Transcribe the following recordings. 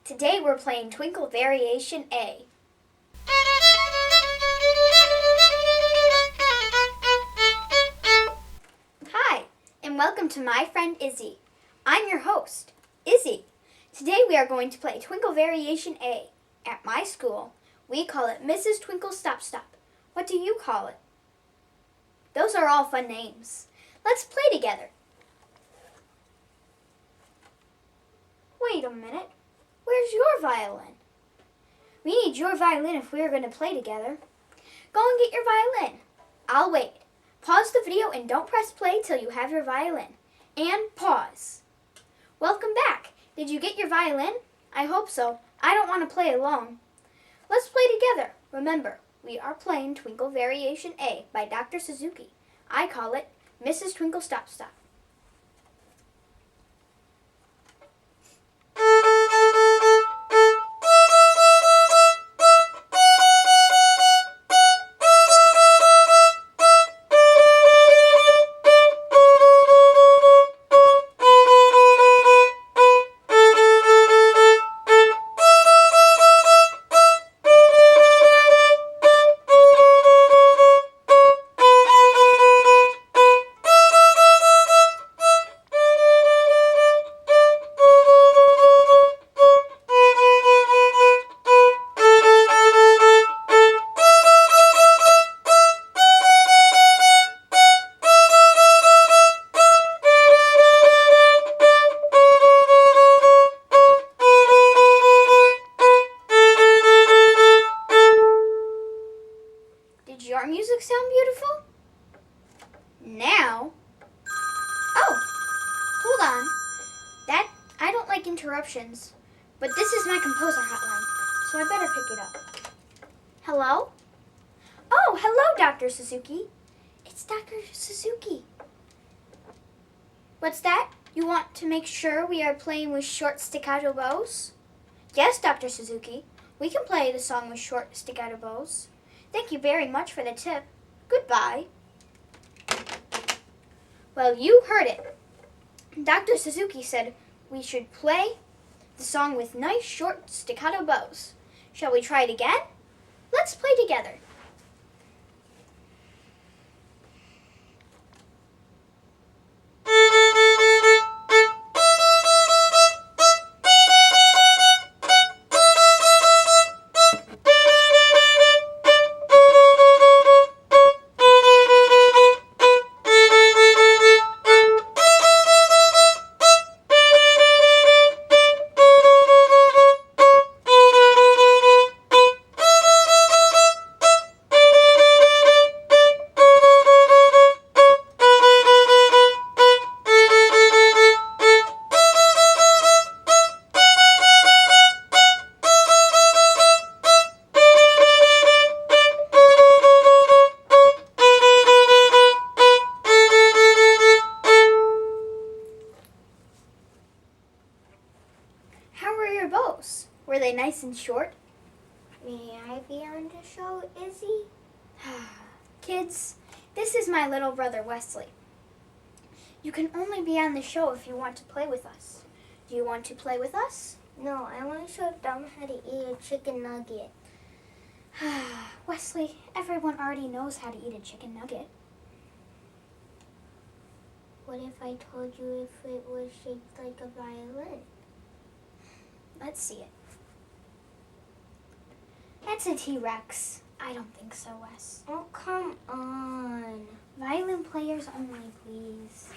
Today we're playing Twinkle Variation A. Hi, and welcome to my friend Izzy. I'm your host, Izzy. Today we are going to play Twinkle Variation A. At my school, we call it Mrs. Twinkle Stop Stop. What do you call it? Those are all fun names. Let's play together. Wait a minute. Where's your violin? We need your violin if we are going to play together. Go and get your violin. I'll wait. Pause the video and don't press play till you have your violin. And pause. Welcome back. Did you get your violin? I hope so. I don't want to play alone. Let's play together. Remember, we are playing Twinkle Variation A by Dr. Suzuki. I call it Mrs. Twinkle Stop Stop. Did your music sound beautiful? Now, hold on. I don't like interruptions, but this is my composer hotline, so I better pick it up. Hello? Oh, hello, Dr. Suzuki. It's Dr. Suzuki. What's that? You want to make sure we are playing with short staccato bows? Yes, Dr. Suzuki. We can play the song with short staccato bows. Thank you very much for the tip. Goodbye. Well, you heard it. Dr. Suzuki said we should play the song with nice short staccato bows. Shall we try it again? Let's play together. Bows. Were they nice and short? May I be on the show, Izzy? Kids, this is my little brother, Wesley. You can only be on the show if you want to play with us. Do you want to play with us? No, I want to show Dom how to eat a chicken nugget. Wesley, everyone already knows how to eat a chicken nugget. What if I told you if it was shaped like a violin? Let's see it. That's a T-Rex. I don't think so, Wes. Oh, come on. Violin players only, please.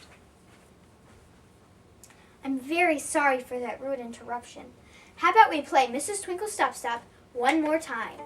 I'm very sorry for that rude interruption. How about we play Mrs. Twinkle Stop Stop one more time?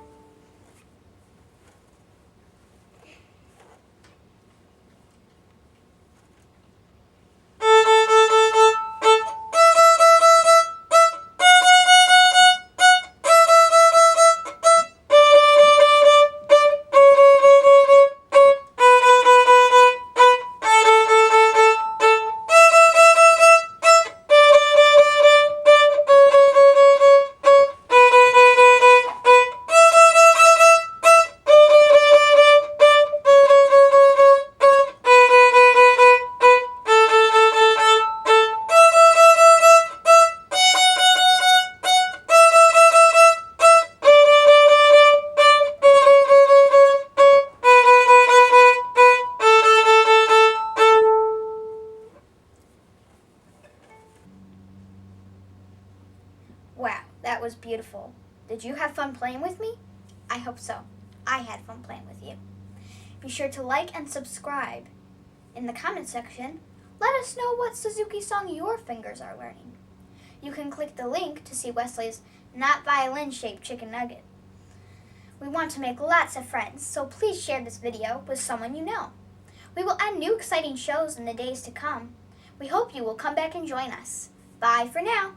was beautiful. Did you have fun playing with me? I hope so. I had fun playing with you. Be sure to like and subscribe. In the comment section, let us know what Suzuki song your fingers are learning. You can click the link to see Wesley's not violin-shaped chicken nugget. We want to make lots of friends, so please share this video with someone you know. We will add new exciting shows in the days to come. We hope you will come back and join us. Bye for now.